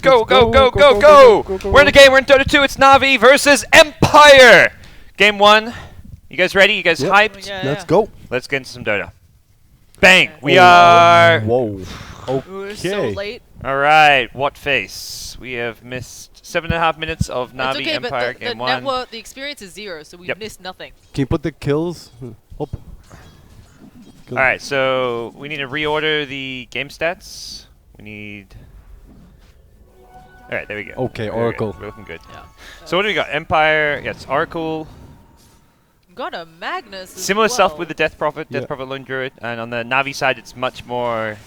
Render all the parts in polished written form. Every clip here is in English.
Go, go, go, go, go! We're in the game, we're in Dota 2, it's Na'Vi versus Empire! Game 1. You guys ready? You guys hyped? Yeah, Let's go. Let's get into some Dota. Bang! We are... Whoa. We're so Okay. late. Alright, what face? We have missed 7.5 minutes of It's Na'Vi okay, Empire but the Game 1. network, the experience is 0, so we've missed nothing. Can you put the kills up? Alright, so we need to reorder the game stats. We need... Alright, there we go. Okay, There we go. Oracle. We're looking good. Yeah. So what do we got? Empire, yes, Oracle. Got a Magnus as Similar well. stuff with the Death Prophet, Yeah. Lone Druid, and on the Na'Vi side, it's much more.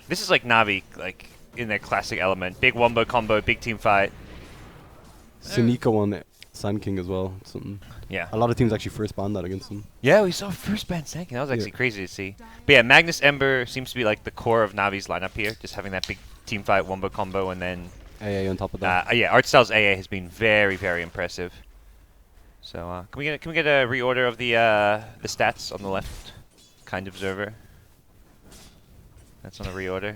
This is like Na'Vi, like in their classic element: big wombo combo, big team fight. Sinico on Sand King as well. Something. Yeah. A lot of teams actually first banned that against them. Yeah, we saw first ban Sanking. That was actually crazy to see. But yeah, Magnus Ember seems to be like the core of Na'Vi's lineup here, just having that big team fight wombo combo, and then AA on top of that. yeah, Artstyle's AA has been very, very impressive. So can we get a reorder of the stats on the left? Kind observer. That's on a reorder.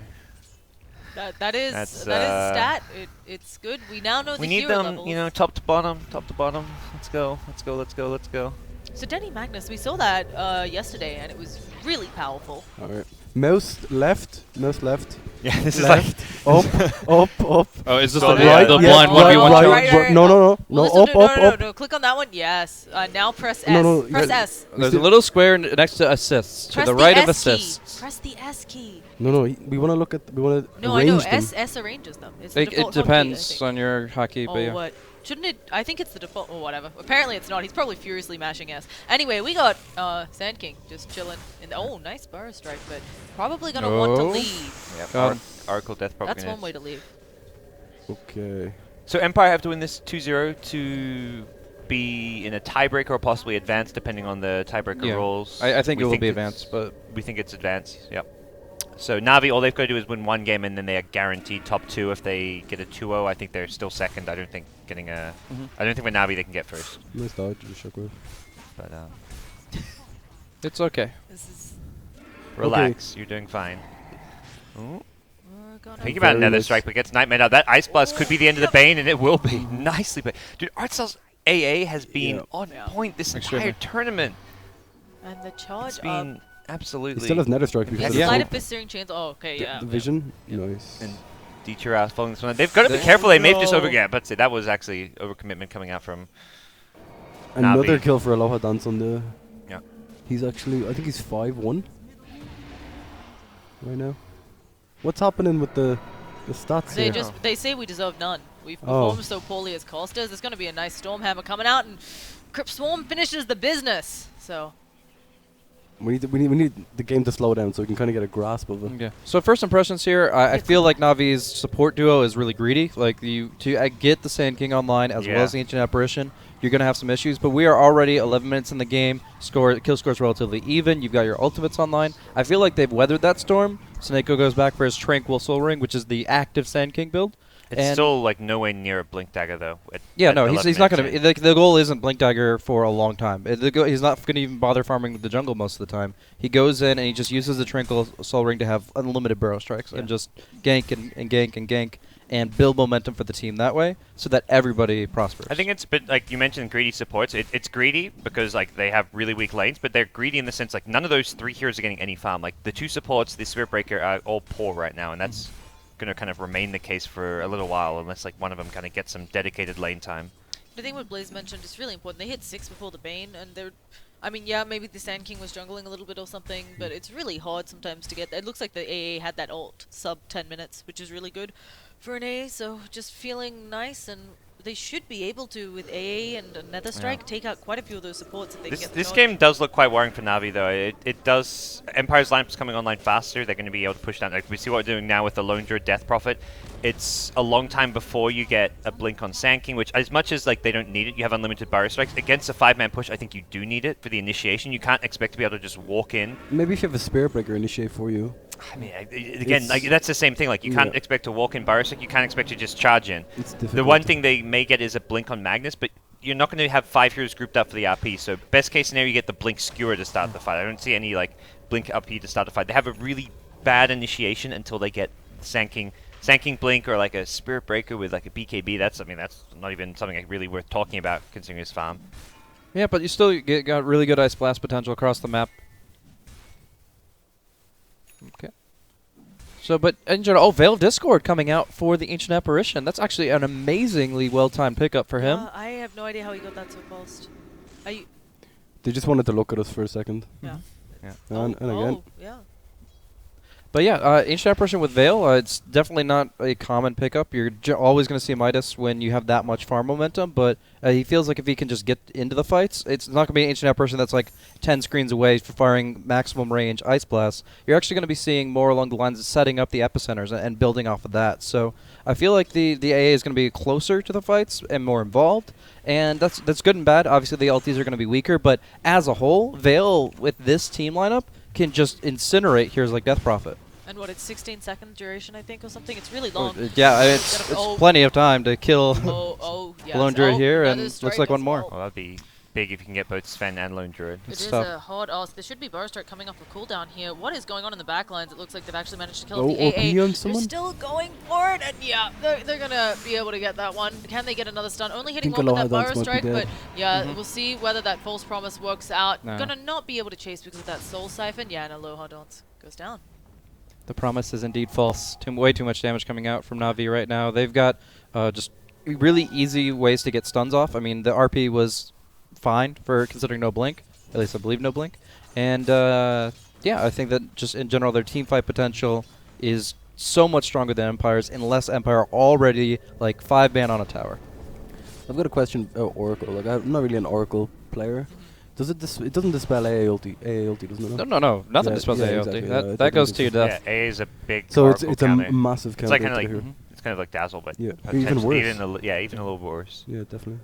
That is stat. It's good. We now know We the need hero them, levels. you know, top to bottom, top to bottom. Let's go, let's go, let's go, let's go. So Denny Magnus, we saw that yesterday, and it was really powerful. Alright. Mouse left. Mouse left. Yeah, this Left. Up. Up. Up. Oh, is this So the, right, the yeah, blind right, 1v1 right, challenge? right. No, no, no. Well, No, listen, up, up, up. no. Click on that one. Yes. Now press S. No, no, press yeah. S. There's a little square next to assists, to Press the right of S key. assists. Press the S key. No, no. We want to look at. We want to No, I know. arrange them. S arranges them. It's the It default hotkey, I depends think. on your hotkey, but Oh, yeah. what? Shouldn't it? I think it's the default. Or whatever. Apparently it's not. He's probably furiously mashing S. Anyway, we got Sand King just chilling. Oh, nice bar strike, but probably gonna want to Oh. leave. Yeah, God. Oracle Death Prophet. That's one way to leave. Okay. So Empire have to win this 2-0 to be in a tiebreaker or possibly advance, depending on the tiebreaker Yeah. rolls. I think We it will be it's- advanced, but We think it's advanced, yep. So Na'Vi, all they've got to do is win one game, and then they are guaranteed top 2 if they get a 2-0. I think they're still second. I don't think getting a... I don't think with Na'Vi they can get first. Nice dodge. Shockwave. But it's okay. This is. relax, you're doing fine. Ooh. We're gonna. Think about Very Nether nice. Strike, but gets Nightmare out. That Ice Blast could be the end of the Bane, and it will be. Nicely played. Dude, Artstyle's AA has been Yeah. on Yeah. point this Extremely. entire tournament. And the charge It's up. been He absolutely... still has Nether Strike The because Yeah. sleight of fist searing chains. Oh, okay, yeah. the vision. Nice. And Dieter following this one. They've got to be There careful. They may have we just go. over... Yeah, but that was actually overcommitment coming out from... Another Na'Vi. kill for Aloha Dance on the. Yeah. He's actually. I think he's 5-1 right now. What's happening with the stats They here? they say we deserve none. We've Oh. performed so poorly as casters. There's gonna be a nice Stormhammer coming out, and Crypt Swarm finishes the business. So We need the game to slow down so we can kind of get a grasp of it. Yeah. So first impressions here, I feel like Navi's support duo is really greedy. Like to get the Sand King online as well Yeah. as the Ancient Apparition, you're gonna have some issues. But we are already 11 minutes in the game. Kill score's relatively even. You've got your ultimates online. I feel like they've weathered that storm. Snako goes back for his Tranquil Soul Ring, which is the active Sand King build. It's And- still like nowhere near a Blink Dagger, though. Yeah, at no, 11 he's not going minutes to. in. The goal isn't Blink Dagger for a long time. He's not going to even bother farming the jungle most of the time. He goes in and he just uses the Tranquil Soul Ring to have unlimited burrow strikes and just gank and gank and gank and build momentum for the team that way so that everybody prospers. I think it's a bit like you mentioned greedy supports. It's greedy because like they have really weak lanes, but they're greedy in the sense like none of those 3 heroes are getting any farm. Like the 2 supports, the Spirit Breaker are all poor right now, and that's going to kind of remain the case for a little while unless like one of them kind of gets some dedicated lane time. the thing what Blaze mentioned is really important. They hit 6 before the Bane, and they're. I mean, yeah, maybe the Sand King was jungling a little bit or something, but it's really hard sometimes to get. It looks like the AA had that ult sub 10 minutes, which is really good for an AA. So just feeling nice, and they should be able to with AA and Nether Strike take out quite a few of those supports if they can get the This charge. game does look quite worrying for Na'Vi though. It does. Empire's lineup's coming online faster. They're going to be able to push down. Like we see what we're doing now with the Lone Druid Death Prophet. It's a long time before you get a blink on Sand King, which as much as like they don't need it, you have unlimited barrier strikes against a 5-man push. I think you do need it for the initiation. You can't expect to be able to just walk in. Maybe if you have a Spirit Breaker initiate for you. I mean, again, It's- like that's the same thing. Like you can't Yeah. expect to walk in barrier strike. You can't expect to just charge in. It's difficult. The one thing they may get is a blink on Magnus, but you're not going to have 5 heroes grouped up for the RP. So best case scenario, you get the blink skewer to start the fight. I don't see any like blink RP to start the fight. They have a really bad initiation until they get Sand King Sanking Blink or like a Spirit Breaker with like a BKB, that's not even something like really worth talking about considering his farm. Yeah, but you still got really good Ice Blast potential across the map. Okay. So, but in general, Veil of Discord coming out for the Ancient Apparition. That's actually an amazingly well-timed pickup for him. I have no idea how he got that so fast. They just wanted to look at us for a second. Yeah. Yeah. And again. Yeah. But yeah, Ancient Apparition with Veil, it's definitely not a common pickup. You're always going to see Midas when you have that much farm momentum, but he feels like if he can just get into the fights, it's not going to be an Ancient Apparition that's like 10 screens away for firing maximum range Ice Blasts. You're actually going to be seeing more along the lines of setting up the epicenters and building off of that. So I feel like the AA is going to be closer to the fights and more involved, and that's good and bad. Obviously the LTs are going to be weaker, but as a whole, Veil with this team lineup can just incinerate heroes like Death Prophet. And what, it's 16-second duration, I think, or something? It's really long. Yeah, it's plenty of time to kill yes. Lone Druid here, and looks like one more. Well, that'd be big if you can get both Sven and Lone Druid. It is a hard ask. There should be Burrow Strike coming off a cooldown here. What is going on in the back lines? It looks like they've actually managed to kill off the AA. on They're someone? still going for it, and yeah, they're going to be able to get that one. Can they get another stun? Only hitting Think one with that Aloha Burrow Dance might be Strike, but dead. yeah, we'll see whether that False Promise works out. No. Gonna not be able to chase because of that Soul Siphon. Yeah, and Aloha Dance goes down. The promise is indeed false. Way too much damage coming out from Na'Vi right now. They've got just really easy ways to get stuns off. I mean, the RP was fine for considering no blink. At least I believe no blink. And yeah, I think that just in general, their team fight potential is so much stronger than Empire's, unless Empire are already like 5-man on a tower. I've got a question about Oracle. Like, I'm not really an Oracle player. Does it it doesn't dispel AA ulti, doesn't it? No. Nothing Yeah, dispels yeah, AA exactly, ulti. yeah, I That don't goes think to your so. death. Yeah, AA is a big So Oracle it's a counter. massive It's counter. like kind to of the like hero. it's kind of like Dazzle, but Yeah, even potentially worse. even a little worse. Yeah, definitely.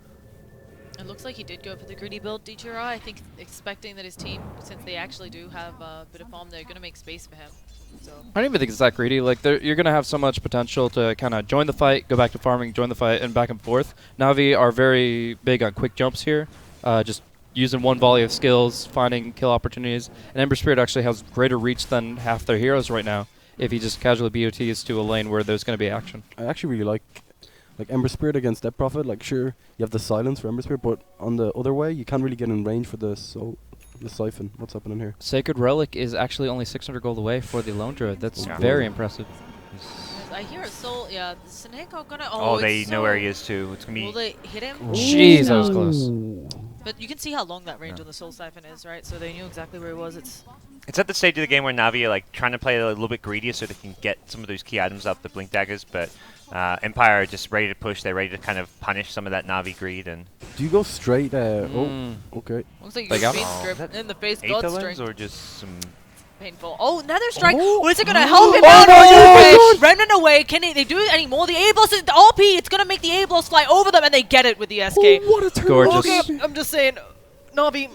It looks like he did go for the greedy build, DTRI. I think expecting that his team, since they actually do have a bit of farm, they're going to make space for him. So I don't even think it's that greedy. Like, you're going to have so much potential to kind of join the fight, go back to farming, join the fight, and back and forth. Na'Vi are very big on quick jumps here, just using one volley of skills, finding kill opportunities. And Ember Spirit actually has greater reach than half their heroes right now if he just casually BOTs to a lane where there's going to be action. I actually really like Ember Spirit against Death Prophet. Like, sure, you have the silence for Ember Spirit, but on the other way, you can't really get in range for the Siphon. What's happening here? Sacred Relic is actually only 600 gold away for the Lone Druid. That's Yeah. very impressive. I hear a soul. Yeah, the Seneko gonna. Oh, they it's know so where he is too. It's gonna Will be. they hit him? Jeez, that was close. But you can see how long that range on the Soul Siphon is, right? So they knew exactly where he was. It's at the stage of the game where Na'Vi are like trying to play a little bit greedier so they can get some of those key items up, the Blink Daggers, but Empire are just ready to push. They're ready to kind of punish some of that Na'Vi greed. And Do you go straight? Oh, okay. Looks like They you got face him. grip in the face. Aether God lens strength. or just some. Painful. Oh, Nether Strike. Oh. Was it gonna help him Oh out? my God. Remnant away. Can they do it anymore? The A blast is the RP. It's gonna make the A blast fly over them, and they get it with the SK. Oh, what a turn! Gorgeous. Okay, I'm just saying, Na'Vi,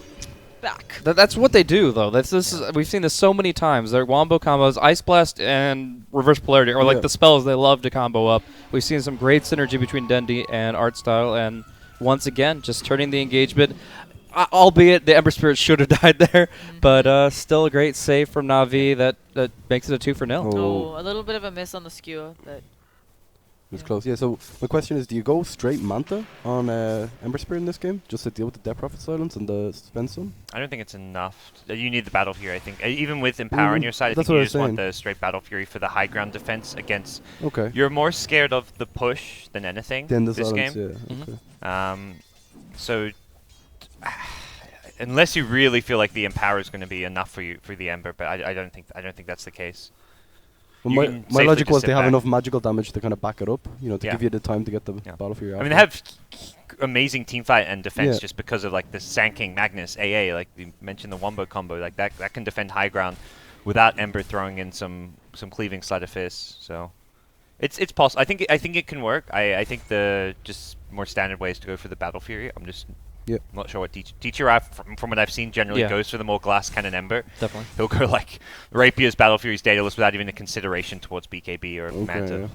back. That's what they do, though. We've seen this so many times. Their wombo combos, Ice Blast and Reverse Polarity, or like Yeah. the spells they love to combo up. We've seen some great synergy between Dendi and Artstyle, and once again, just turning the engagement. Albeit the Ember Spirit should have died there, but still a great save from Na'Vi that makes it a 2-0. Oh, a little bit of a miss on the skewer. But It's close. Yeah. So my question is, do you go straight Manta on Ember Spirit in this game, just to deal with the Death Prophet silence and the Suspense Zone? I don't think it's enough. You need the Battle Fury, I think. Even with Empower on your side, I That's think what you I just was want saying. the straight Battle Fury for the high ground defense against. Okay. You're more scared of the push than anything Then the this silence. game. Yeah. Okay. So unless you really feel like the Empower is going to be enough for you for the Ember, but I don't think that's the case. Well, You my can my safely logic just was sit they have back. enough magical damage to kind of back it up, to Yeah. give you the time to get the Yeah. Battle Fury out. I mean, they have amazing team fight and defense Yeah. just because of like the Sanking Magnus AA, like you mentioned the Wombo combo, like that can defend high ground without Ember throwing in some cleaving sleight of fist. So it's possible. I think it can work. I think the just more standard way is to go for the Battle Fury. I'm just not sure what Teacher from what I've seen generally goes for the more glass cannon Ember. Definitely. He'll go like Rapier's Battle Fury's Daedalus without even a consideration towards BKB or Manta. Yeah.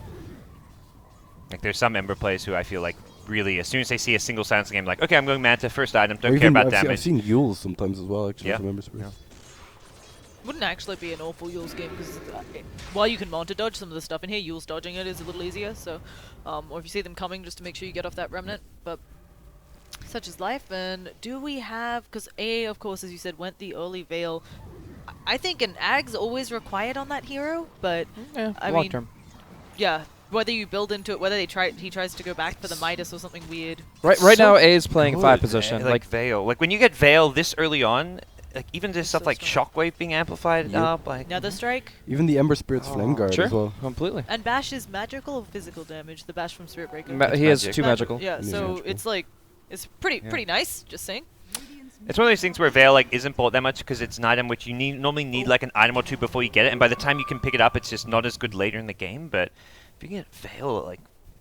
Like there's some Ember players who I feel like really, as soon as they see a single silence game, like, okay, I'm going Manta, first item, Or don't care even about I've damage. seen Yules sometimes as well, actually, Yeah. from Ember Spirit. Yeah. Wouldn't actually be an awful Yule's game because while you can Manta dodge some of the stuff in here, Yule's dodging it is a little easier. So, or if you see them coming, just to make sure you get off that remnant. But such is life. And do we have? Because AA, of course, as you said, went the early Veil. I think an Ag's always required on that hero, but Yeah, I long mean, term. yeah. Whether you build into it, whether he tries to go back for the Midas or something weird. Right So now, A is playing good. 5 position. Like Veil. Like when you get Veil this early on, like even just stuff So like strong. Shockwave being amplified Yep. up, like Nether Strike Even the Ember Spirit's Flame Guard sure, as well. completely. and Bash is magical or physical damage. The Bash from Spirit Breaker. He has magic. 2 magical. Yeah, And he's so magical. it's like it's pretty nice. Just saying. it's one of those things where Veil like isn't bought that much because it's an item which you normally need like an item or two before you get it, and by the time you can pick it up, it's just not as good later in the game. But if you get Veil at like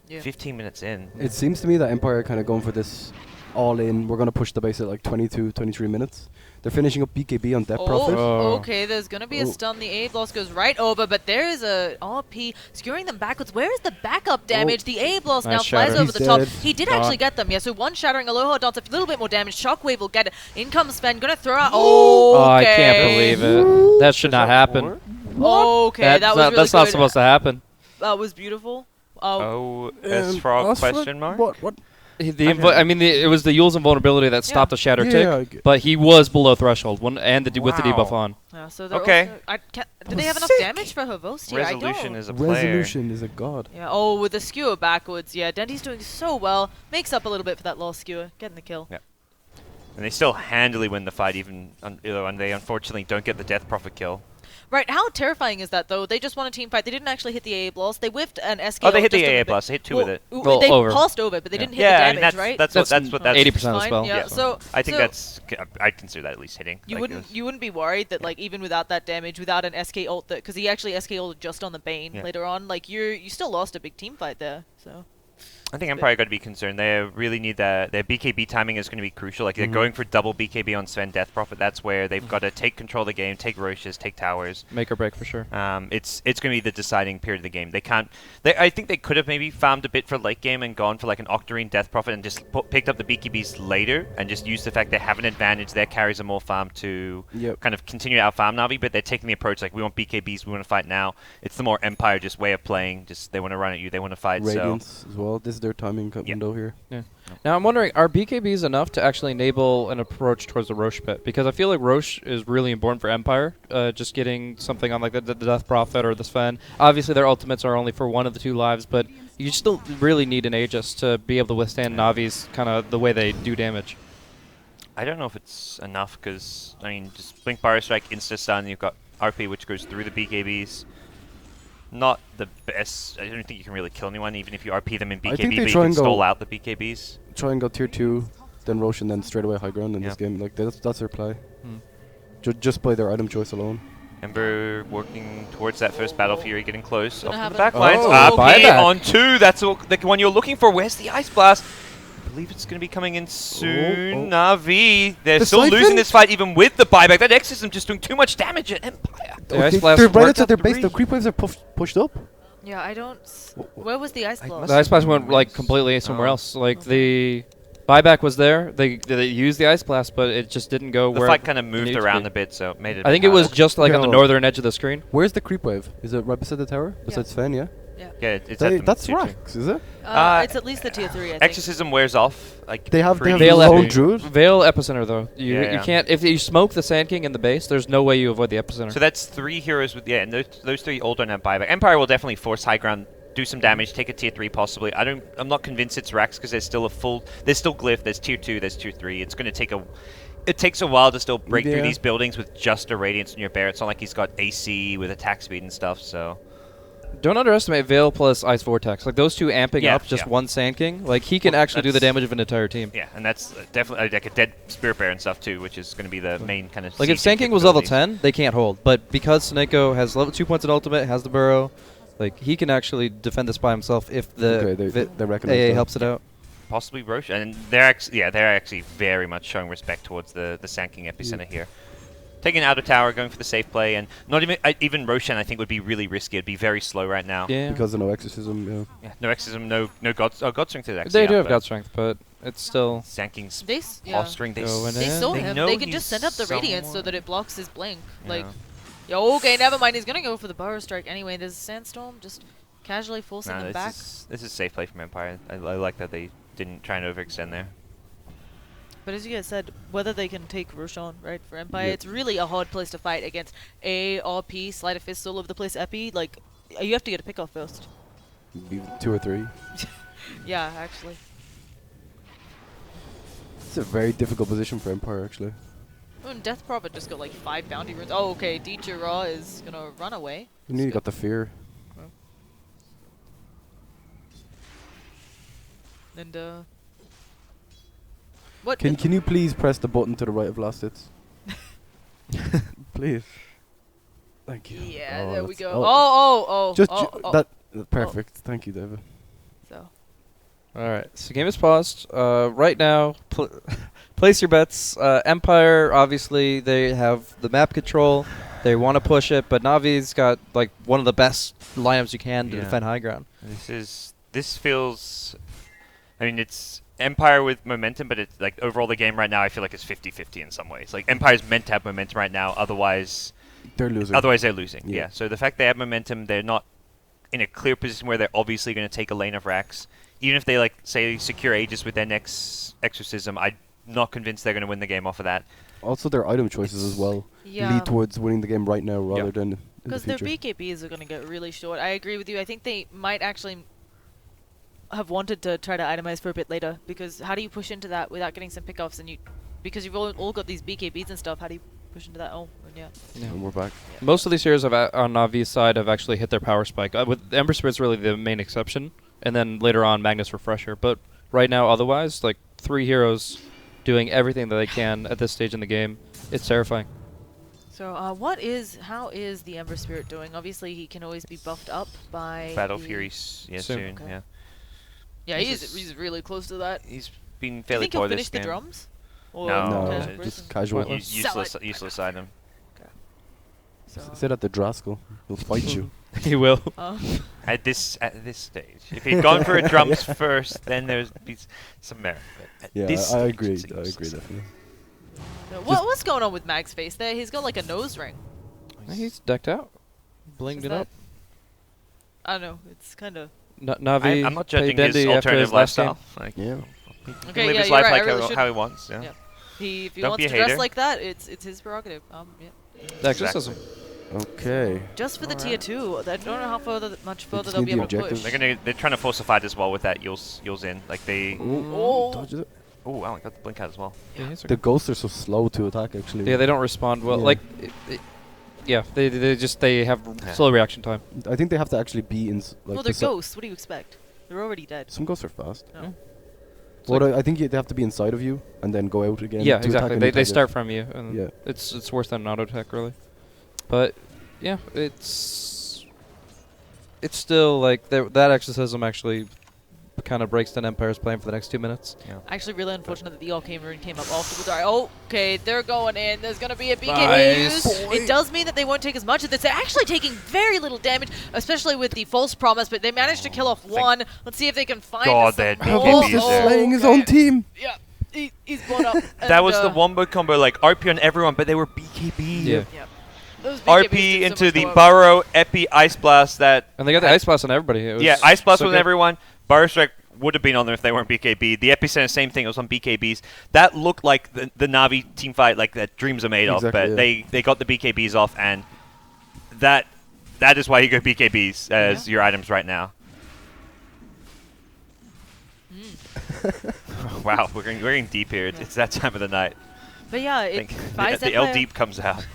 Yeah. 15 minutes in, It seems to me that Empire are kind of going for this all in. We're going to push the base at like 22, 23 minutes. They're finishing up BKB on Death Prophet. Oh. Okay, there's gonna be a Oh. stun. The A blast goes right over, but there is a RP skewering them backwards. Where is the backup damage? The A blast Nice now flies shatter. over He's the top. dead. He did Gone. actually get them, yeah. So one shattering, Aloha Dance, a little bit more damage. Shockwave will get it. In comes Sven, gonna throw out. Oh, Oh, I can't believe it. That should not happen. Okay, that was really that's not good. supposed to happen. That was beautiful. Oh, S frog Osfrog? question mark. What? It was the Yule's invulnerability that stopped the shatter Yeah, tick, yeah, I get- but he was below threshold with the Wow. debuff on. yeah. So they're Okay. also, do they have enough Sick. damage for Havost here? I Resolution don't. is a player. Resolution is a god. Yeah. Oh, with the skewer backwards. Yeah, Dendy's doing so well. Makes up a little bit for that lost skewer. Getting the kill. Yeah. And they still handily win the fight, even and they unfortunately don't get the Death Prophet kill. Right, how terrifying is that, though? They just won a team fight. They didn't actually hit the AA blast. They whiffed an SK. Oh, they hit the just a AA bit. blast. They hit 2 Well, with it. Well, they over. passed over it, but they Yeah. didn't hit Yeah, the I damage, mean that's right? that's what that's 80% of the Fine, spell. yeah. So I think so I'd consider that at least hitting. you like, wouldn't be worried that like even without that damage, without an SK ult, that because he actually SK ulted just on the Bane Yeah. later on, like you still lost a big team fight there. So I think Empire got to be concerned. They really need their BKB timing is going to be crucial. Like they're going for double BKB on Sven Death Prophet. That's where they've got to take control of the game, take Roches, take towers. Make or break for sure. It's going to be the deciding period of the game. They can't. I think they could have maybe farmed a bit for late game and gone for like an Octarine Death Prophet and just picked up the BKBs later and just used the fact they have an advantage. Their carries are more farmed to Yep. kind of continue to out farm Navi, but they're taking the approach like we want BKBs, we want to fight now. It's the more Empire just way of playing. Just they want to run at you, they want to fight. Radiance as well. This is their timing window here. Yeah. Now I'm wondering, are BKBs enough to actually enable an approach towards the Roche pit? Because I feel like Roche is really important for Empire. Just getting something on like the Death Prophet or the Sven. Obviously their ultimates are only for one of the 2 lives, but you still really need an Aegis to be able to withstand Navi's kind of the way they do damage. I don't know if it's enough because I mean, just Blink Pyro Strike, Insta Stun. You've got RP which goes through the BKBs. Not the best. I don't think you can really kill anyone even if you RP them in I BKB, think they but you try can and go- stall out the BKBs. Try and go tier 2, then Roche, and then straight away high ground in Yeah. this game. Like that's their play. Hmm. Just by their item choice alone. Ember working towards that first battle Fury, getting close. Gonna Off to have the back a- lines. Oh, Okay, buyback. on 2. That's the one you're looking for. Where's the Ice Blast? I believe it's going to be coming in soon. Navi. They're The still Siphon? losing this fight even with the buyback. That Exorcism just doing too much damage at Empire. The Ice they, Blast they're right worked outside their out base. 3. The creep waves are pushed up. yeah, I don't. Where was the ice I blast? must The Ice Blast went like completely somewhere Oh. else. Like the buyback was there. They used the Ice Blast, but it just didn't go The where fight kind of it moved needed to around be. a bit, so it made it. I think it was harder. just like on the Yo. northern edge of the screen. Where's the creep wave? Is it right beside the tower? Besides Sven, yeah? Yeah, it's at the That's tier 2. Rax, is it? It's at least the tier 3. I think. Exorcism wears off. Like They have pretty Veil Veil lone Epi- druid. Veil Epicenter though. You Yeah. you can't if you smoke the Sand King in the base. There's no way you avoid the Epicenter. So that's 3 heroes with and those 3 all don't have buyback. Empire will definitely force high ground, do some damage, take a tier 3 possibly. I'm not convinced it's Rax because there's still there's still Glyph, there's tier 2, there's tier 3. It's going to it takes a while to still break through Yeah. these buildings with just a Radiance in your bear. It's not like he's got AC with attack speed and stuff, so Don't underestimate Veil plus Ice Vortex. Like those 2 amping Yeah, up just yeah. one Sand King. Like he can Well, actually do the that's- damage of an entire team. yeah, and that's definitely like a dead Spirit Bear and stuff too, which is going to be the main kind of Like if sieging Sand King was level capabilities. 10, they can't hold. But because Sneko has level 2 points in ultimate, has the burrow, like he can actually defend this by himself if the Okay, they recognize AA that. helps it out. Possibly Roche, and they're actually very much showing respect towards the Sand King epicenter here. Taking out a tower, going for the safe play, and not even Roshan I think would be really risky. It'd be very slow right now. Yeah. Because of no exorcism, yeah. Yeah, no exorcism, no God. Oh, God Strength is actually They do up, have but God Strength, but it's still Sand King's Yeah. posturing. Going They in. saw They him. know They can he's just send up the radiance so somewhat- that it blocks his blink. Like, Yeah. Yo, okay, never mind. He's gonna go for the Burrow Strike anyway. There's a Sandstorm just casually forcing No, them this back. is safe play from Empire. I like that they didn't try and overextend there. But as you guys said, whether they can take Roshan, right, for Empire, Yeah. it's really a hard place to fight against A, RP, Sleight of Fist all over the place, Epi. Like, you have to get a pick off first. Maybe 2 or 3. Yeah, actually. It's a very difficult position for Empire, actually. Oh, and Death Prophet just got like 5 bounty runes. Oh, okay, Deecher Raw is gonna run away. You knew you got the fear. And, what? Can you please press the button to the right of last hits? Please. Thank you. Yeah, Oh, there we that's- go. oh, Oh. Just oh. perfect. Thank you, David. So. All right, so game is paused. Right now, place your bets. Empire, obviously, they have the map control. They want to push it, but Navi's got like one of the best lineups you can to Yeah. defend high ground. This feels. I mean, it's Empire with momentum, but it's like overall the game right now. I feel like it's 50-50 in some ways. Like Empire's meant to have momentum right now, otherwise They're losing. they're losing. Yeah. Yeah. So the fact they have momentum, they're not in a clear position where they're obviously going to take a lane of racks. Even if they like say secure Aegis with their next exorcism, I'm not convinced they're going to win the game off of that. Also, their item choices as well Yeah. lead towards winning the game right now rather Yeah. than in the Because their future. BKBs are going to get really short. I agree with you. I think they might actually have wanted to try to itemize for a bit later. Because how do you push into that without getting some pickoffs? And because you've all got these BKBs and stuff, how do you push into that? Oh, and yeah. And we're back. Most of these heroes on Navi's side have actually hit their power spike. With Ember Spirit's really the main exception, and then later on Magnus Refresher. But right now, otherwise, like 3 heroes doing everything that they can at this stage in the game. It's terrifying. So, how is the Ember Spirit doing? Obviously, he can always be buffed up by Battle the- Fury's Soon. soon. Okay. Yeah. Yeah, This he's really close to that. He's been Do you fairly think he'll poor finish this the game. drums? Or No, casual just person? just casual. Pointless. Useless item. So, Sit at the Draskell. He'll fight you. He will. At this stage, if he'd gone for a drums first, then there's be some merit. But at Yeah, this I stage, agree. it's I useless. agree, definitely. what's going on with Mag's face there? He's got like a nose ring. He's decked out. Blinged Is it that- up. I don't know. It's kind of. Navi I'm not played judging his Dendi after alternative his last game. lifestyle. Like, Yeah. he can Okay, live yeah, his you're life right, I like really how shouldn't. he wants. Yeah. Yeah. If he Don't wants be a to dress hater. like that, it's his prerogative. Yeah. The exorcism. Okay. Just for the tier 2. I don't know how much further just they'll need be the able to push. objective. They're trying to force a fight as well with that Yule's in. Like they. Oh. Dodges it. Oh wow, I got the blink out as well. Yeah, he's The ghosts are so slow to attack, actually. Yeah, they don't respond well. Yeah. Like, they have Yeah. slow reaction time. I think they have to actually be in. Like Well, the they're ghosts. What do you expect? They're already dead. Some ghosts are fast. No. Yeah. But I think they have to be inside of you and then go out again. Yeah, to exactly. Attack They any they target. start from you, and Yeah. it's worse than an auto attack, really. But yeah, it's still like that exorcism actually kind of breaks down Empire's plan for the next 2 minutes. Yeah. Actually, really unfortunate that the Arcane Rune came up afterwards. Alright, okay, they're going in. There's going to be a BKB Nice. used. It does mean that they won't take as much of this. They're actually taking very little damage, especially with the false promise, but they managed to kill off one. Let's see if they can find God, some that more. BKB is there. Slaying his own team. Yeah, he's brought up. That was the and, wombo combo, like RP on everyone, but they were BKB. Yeah. Yeah. Those BKBs RP did so into much the more. Burrow, Epi, Ice Blast. That And they got the ice blast on everybody. It was yeah, Ice Blast so on good. everyone. Burrow Strike would have been on them if they weren't BKB. The Epicenter, same thing. It was on BKBs. That looked like the Navi team fight, like that dreams are made of. Exactly, But yeah. they got the BKBs off, and that is why you go BKBs as Yeah. your items right now. Wow, we're getting deep here. It's that time of the night. But yeah, I it think buys the L Deep comes out.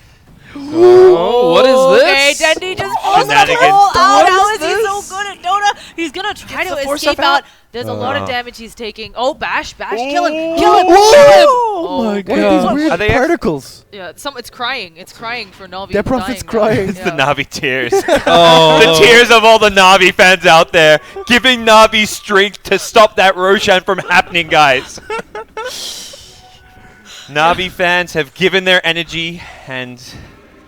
Oh, what is Okay, this? Dendy just pulls the Shenanigans. ball out. What How is is he this? so good at Dota? He's gonna try Gets to the force escape up out. out. There's a lot of Oh. damage he's taking. Oh, Bash, kill him, kill him, Oh kill him. my What are God. these Are weird they particles? Yeah, it's crying. It's crying for Navi. Their prophet's dying now. crying. It's the Yeah. Navi tears. Oh. The tears of all the Navi fans out there, giving Navi strength to stop that Roshan from happening, guys. Navi fans have given their energy, and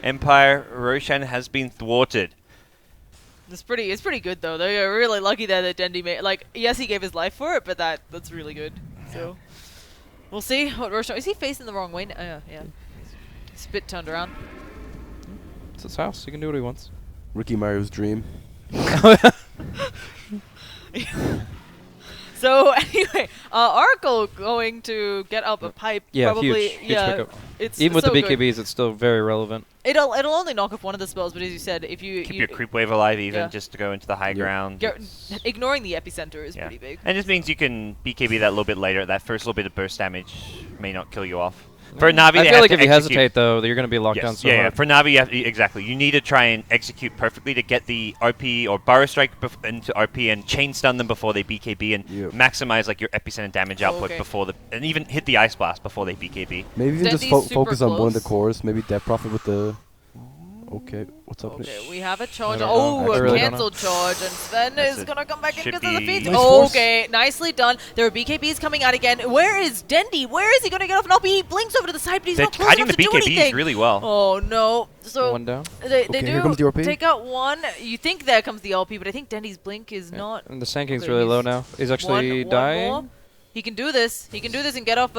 Empire Roshan has been thwarted. It's pretty good though. They're really lucky there that Dendy made. Like, yes, he gave his life for it, but that's really good. So we'll see what Roshan is. He facing the wrong way? Yeah. He's a bit turned around. It's his house. He can do what he wants. Ricky Mario's dream. So anyway, Oracle going to get up a pipe. Yeah, probably, huge yeah, pickup. It's Even with so the good. BKBs, it's still very relevant. It'll only knock off one of the spells, but as you said, if you Keep your creep wave alive even yeah. just to go into the high Yeah. ground. ignoring the epicenter is Yeah. pretty big. And this means you can BKB that a little bit later. That first little bit of burst damage may not kill you off. For Navi, I they feel have like to if you execute. hesitate, though, you're going to be locked down Yes, so yeah, hard. for Navi, you have to, exactly. You need to try and execute perfectly to get the RP or Burrow Strike into RP and chain stun them before they BKB and Yep. maximize like your epicenter damage output Okay. before and even hit the Ice Blast before they BKB. Maybe even just Dendy's super focus on one of the close. cores. Maybe Death Prophet with the. Okay, what's up? Okay, we have a charge. I don't know. Oh, I a really don't cancelled charge, and Sven That's is it. gonna come back in Should because of the be- feeds. Nice force. Okay, nicely done. There are BKBs coming out again. Where is Dendy? Where is he gonna get off an LP? He blinks over to the side, but he's They're not close hiding enough the to do BKBs anything. really well. Oh no! So One down. they Okay, do here comes the RP. take out one. You think there comes the LP, but I think Dendy's blink is Yeah. not. And the Sand King's Okay, really he's low now. He's actually one dying. more. He can do this. He can do this and get off.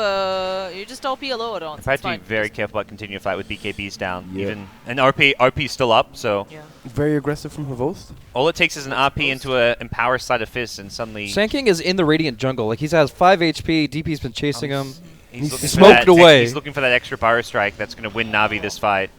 You just LP a lower on. I have to be very careful about continuing to fight with BKBs down. Yeah. Even and RP's still up, so Yeah. Very aggressive from Havost. all it takes is an RP into a Empower Sleight of Fist and suddenly Sand King is in the Radiant jungle. Like, he has 5 HP. DP's been chasing him. he's looking for smoked that away. He's looking for that extra Burrow Strike that's going to win Navi this fight.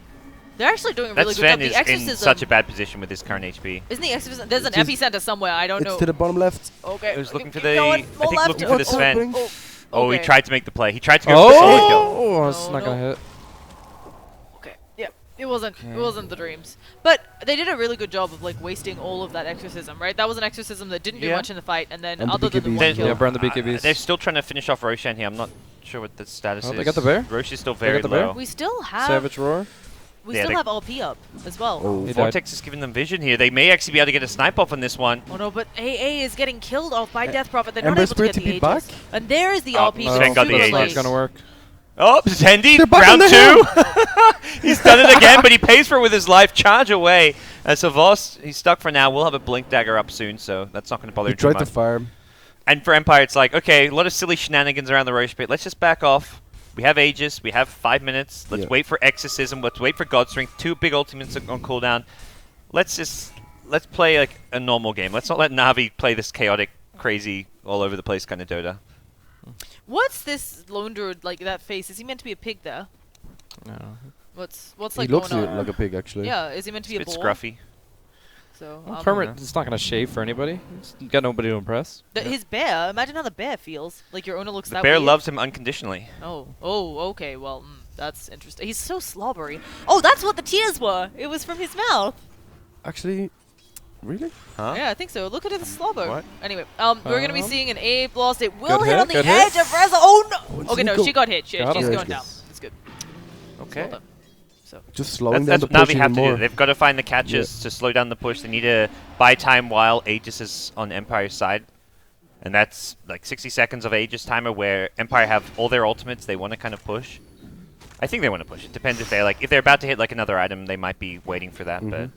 They're actually doing a That really good job. Sven The is in exorcism. such a bad position with his current HP. Isn't the exorcism? There's an It's epicenter somewhere. I don't It's know. to the bottom left. Okay. He was looking for keep the- going. I More think left. looking for the What's Sven. happening? Oh, he okay. tried to make the play. He tried to go for the solo kill. Oh, it's No, not going to no. hit. Okay. Yeah. It wasn't. Okay. It wasn't the dreams. But they did a really good job of like wasting all of that exorcism, right? That was an exorcism that didn't do Yeah. much in the fight, and then And the other than the BKBs one as kill. well. Yeah, burn the BKBs. They're still trying to finish off Roshan here. I'm not sure what the status Oh, is. they got the bear? Roche is still They very got the bear? low. We still have. Savage Roar. We Yeah, still they- have LP up as well. Oh, He died. Vortex is giving them vision here. They may actually be able to get a snipe off on this one. Oh no, but AA is getting killed off by Death Prophet. They're Ember not able to Spirit get the TP back? Aegis. And there is the Oh, LP. Sven got the super Aegis. late. Not going to work. Oh, Zendi, They're back round on the 2. He's done it again, but he pays for it with his life. Charge away. So Voss, he's stuck for now. We'll have a Blink Dagger up soon, so that's not going to bother he him too tried to much. farm. And for Empire, it's like, okay, a lot of silly shenanigans around the Roche pit. Let's just back off. We have Aegis. We have 5 minutes. Let's Yeah. wait for Exorcism. Let's wait for God Strength. 2 big ultimates on cooldown. Let's play like a normal game. Let's not let Navi play this chaotic, crazy, all over the place kind of Dota. What's this lone druid like? That face? Is he meant to be a pig there? No. What's He like looks going on? like a pig, actually. Yeah, is he meant to be It's a a bit boar? scruffy. So Well, Kermit is not going to shave for anybody. He's got nobody to impress. his bear. Imagine how the bear feels. Like your owner looks The that bear weird. loves him unconditionally. Oh, okay. Well, that's interesting. He's so slobbery. Oh, that's what the tears were. It was from his mouth. Actually, really? Huh? Yeah, I think so. Look at his slobber. What? Anyway, we're gonna be seeing an A blast. It will Good hit hit, on the good edge hit. of Reza. Oh no! Oh, Okay, no, Nico. she got hit. She's Got him. going Yeah, down. it's It's good. Okay. Well done. So Just slowing That's down the what push Navi have even to more. do. They've got to find the catches to slow down the push. They need to buy time while Aegis is on Empire's side. And that's like 60 seconds of Aegis timer where Empire have all their ultimates they want to kind of push. I think they want to push. It depends if they're about to hit like another item, they might be waiting for that, but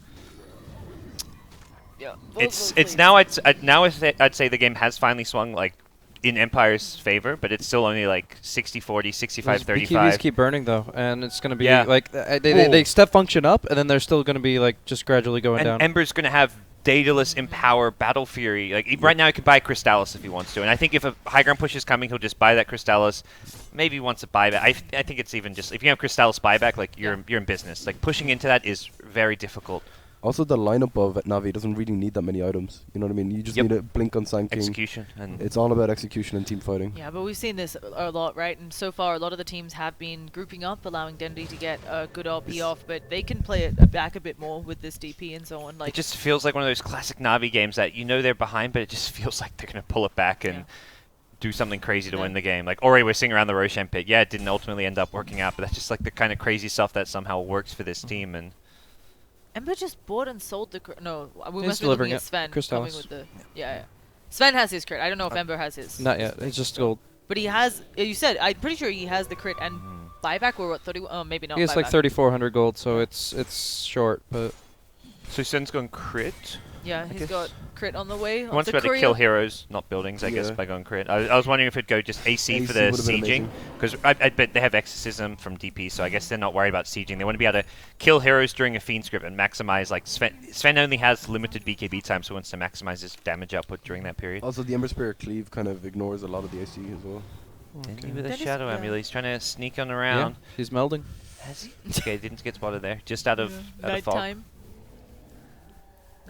yeah, it's now I'd say the game has finally swung like in Empire's favor, but it's still only like 60-40, 65-35. BKBs keep burning though, and it's going to be Yeah. like they step function up, and then they're still going to be like just gradually going And down. Ember's going to have Daedalus, Empower, Battle Fury. Like right now, he could buy Crystallis if he wants to. And I think if a high ground push is coming, he'll just buy that Crystallis. Maybe he wants a buyback. I think it's even just if you have Crystallis buyback, like you're in business. Like pushing into that is very difficult. Also, the lineup of Navi doesn't really need that many items. You know what I mean? You just Yep. need a blink on Sand King. Execution and It's all about execution and team fighting. Yeah, but we've seen this a lot, right? And so far, a lot of the teams have been grouping up, allowing Dendy to get a good RP off, but they can play it back a bit more with this DP and so on. Like it just feels like one of those classic Navi games that you know they're behind, but it just feels like they're going to pull it back and Yeah. do something crazy to Yeah. win the game. Like Ori was seeing around the Roshan pit. Yeah, it didn't ultimately end up working out, but that's just like the kind of crazy stuff that somehow works for this team. And Ember just bought and sold the crit. No, we He's must be delivering looking at it. Sven Crystallis. coming with the yeah. Sven has his crit. I don't know if Ember has his. Not yet. It's just gold. But he has. You said I'm pretty sure he has the crit and buyback or what? 30. Maybe not. He has like buyback. 3,400 gold, so it's short, but So Sun's going crit. Yeah, I he's guess. got crit on the way. He wants the to be able to courier. kill heroes, not buildings, I guess, Yeah. by going crit. I was wondering if it'd go just AC for the AC would've been sieging, amazing. because I bet they have exorcism from DP, so I guess they're not worried about sieging. They want to be able to kill heroes during a fiend script and maximize, like, Sven only has limited BKB time, so he wants to maximize his damage output during that period. Also, the Ember Spear Cleave kind of ignores a lot of the AC as well. Dendy with a That is- Shadow yeah. Amulet. He's trying to sneak on Yeah, around. he's melding. Has he? Okay, didn't get spotted there. Just out of fog. Nighttime.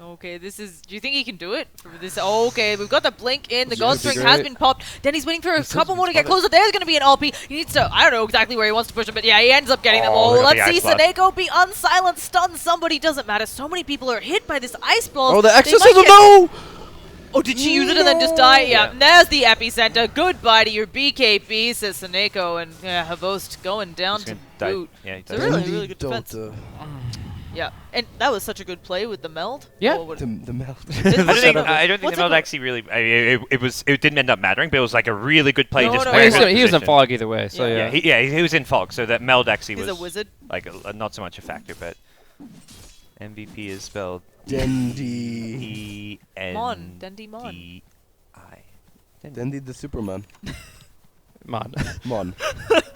Okay, this is. Do you think he can do it? For this. Oh, okay, we've got the blink in. The Yeah, God it'd be String has great. been popped. Then he's waiting for a He still couple hasn't more to get spotted. closer. There's going to be an LP. He needs to. I don't know exactly where he wants to push him, but yeah, he ends up getting them Oh, all. look at the Let's see Ice Blast. Saneko be unsilenced, stun somebody. Doesn't matter. So many people are hit by this Ice Blast. Oh, the They might exorcism! get- No! Oh, did she use it and then just die? Yeah, Yeah. and there's the epicenter. Goodbye to your BKB, says Saneko, and yeah, Havost going down He's to gonna die. boot. Yeah, he So does. really, Dendy really good defense. Dota. Yeah, and that was such a good play with the meld. Yeah. Oh, what- The melt. I don't think, Setup. I don't think What's the it meld called? actually really. It didn't end up mattering, but it was like a really good play. No, just no, where He no. his was in position. fog either way, so Yeah. yeah. Yeah, he was in fog, so that meld actually He's was a wizard. like not so much a factor, but MVP is spelled Dendy. Mon, Dendy Mon. E-N-D-I. Dendy the Superman. Mon. Mon.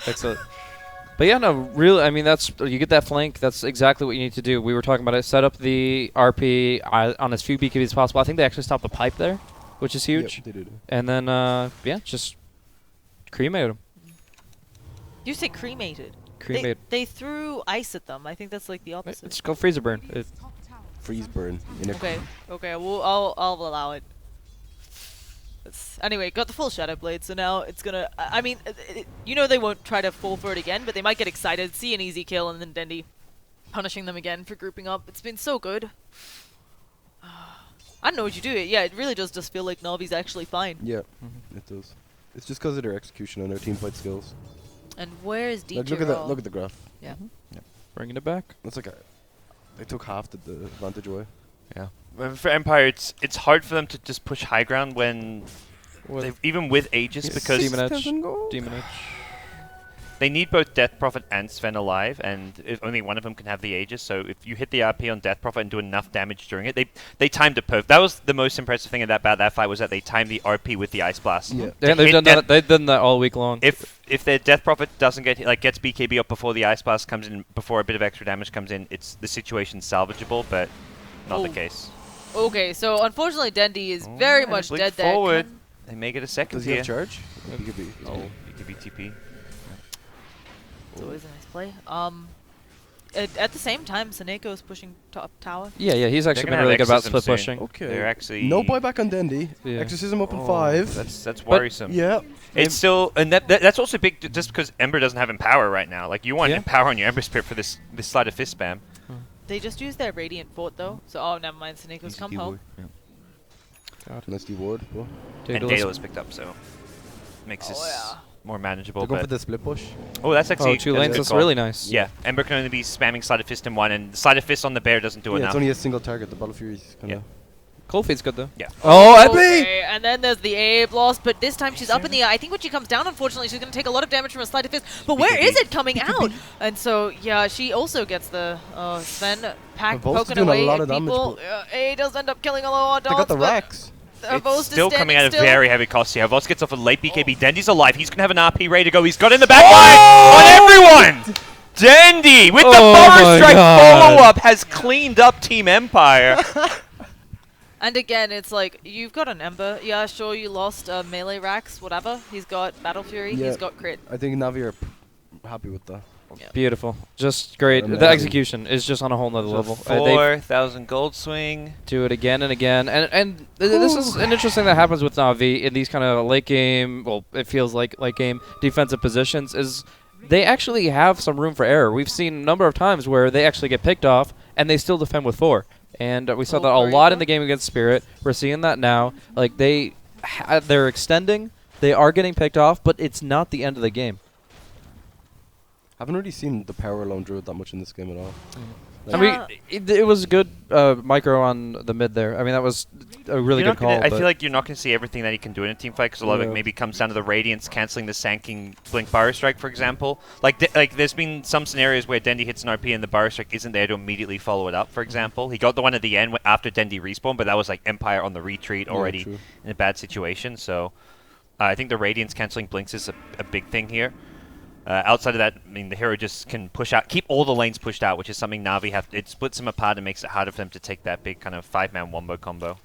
Excellent. But yeah, no, really, I mean, that's you get that flank. That's exactly what you need to do. We were talking about it. Set up the RP on as few BKBs as possible. I think they actually stopped the pipe there, which is huge. Yep, they did. And then, yeah, just cremate them. You say cremated. Cremate. They threw ice at them. I think that's like the opposite. It's called freezer burn. Freeze burn. In a Okay, okay, well, I'll allow it. Anyway, got the full Shadow Blade, so now it's gonna. I mean, you know they won't try to fall for it again, but they might get excited, see an easy kill, and then Dendy punishing them again for grouping up. It's been so good. I don't know what you do. Yeah, it really does just feel like Navi's actually fine. Yeah, it does. It's just because of their execution and their team fight skills. And where is DJ Like, look at that. Raw? Look at the graph. Yeah. Bringing it back. That's like they took half the advantage away. Yeah. For Empire, it's hard for them to just push high ground when even with Aegis, because Demon Edge. 6,000 gold? Demon Edge. they need both Death Prophet and Sven alive, and if only one of them can have the Aegis. So if you hit the RP on Death Prophet and do enough damage during it, they timed it perfect. That was the most impressive thing about that fight, was that they timed the RP with the Ice Blast. Yeah. Yeah, To they've hit done that- that. They've done that all week long. If their Death Prophet doesn't get gets BKB up before the Ice Blast comes in, before a bit of extra damage comes in, it's the situation's salvageable, but not the Oh. case. Okay, so unfortunately Dendy is very Oh, much blink dead there. forward. They may get a second Does he here. have charge? He could be. Oh, BKB TP. It's always a nice play. At the same time, Saneko is pushing top tower. Yeah, he's actually They're been gonna really have good about Exorcism split soon. pushing. Okay. They're actually No buyback on Dendy. Yeah. Exorcism up in Oh, 5. That's worrisome. Yeah. It's still, and that's also big, just because Ember doesn't have Empower right now. Like, you want Yeah. Empower on your Ember Spirit for this Sleight of Fist spam. They just used their Radiant Fort though, so oh never mind, Saneko's Easy come keyword. home. Nice D-ward. Well, And Daedalus. Daedalus picked up, so makes this yeah. more manageable. they're going for But the split push. oh, that's actually Oh, 2 that's a lanes. good That's call. really nice. Yeah, Ember can only be spamming Sleight of Fist in one, and Sleight of Fist on the bear doesn't do Yeah, enough. it's only a single target. The Battle Fury's kind of. Cold Feet's good though. Yeah. Oh, Epi! Okay, and then there's the A blast, but this time she's up in the air. I think when she comes down, unfortunately, she's going to take a lot of damage from a Sleight of Fist. But where is it coming out? And so, yeah, she also gets the Sven pack Havost is poking doing a away lot at of damage, people. A does end up killing a lot of They got the dogs, racks. but Havost It's is still standing coming at a still. very heavy cost here. Voss gets off a late BKB. Dendy's alive. He's going to have an RP ready to go. He's got in the back line on everyone. Dendy with the Oh Bomber my Strike God. follow-up has cleaned up Team Empire. And again, it's like, you've got an Ember. Yeah, sure, you lost melee racks, whatever. He's got Battle Fury, Yeah. he's got crit. I think Navi are happy with that. Beautiful. Just great. Amazing. The execution is just on a whole nother level. They 4,000 gold swing. do it again and again. And this is an interesting that happens with Navi in these kind of late game, well, it feels like late game defensive positions, is they actually have some room for error. We've seen a number of times where they actually get picked off and they still defend with 4. And we saw that a lot in the game against Spirit. We're seeing that now. Like, they're extending. They are getting picked off, but it's not the end of the game. Haven't really seen the power alone druid that much in this game at all. I mean, it was a good micro on the mid there. I mean, that was a really You're good not gonna- call. I but feel like you're not going to see everything that he can do in a team fight because a lot of it Yeah. maybe comes down to the Radiance cancelling the Sanking Blink Burrow Strike, for example. Like there's been some scenarios where Dendi hits an RP and the Burrow Strike isn't there to immediately follow it up, for example. He got the one at the end after Dendi respawned, but that was like Empire on the retreat already true. in a bad situation. So I think the Radiance cancelling Blinks is a big thing here. Outside of that, I mean, the hero just can push out, keep all the lanes pushed out, which is something Na'Vi it splits them apart and makes it harder for them to take that big kind of 5-man wombo combo.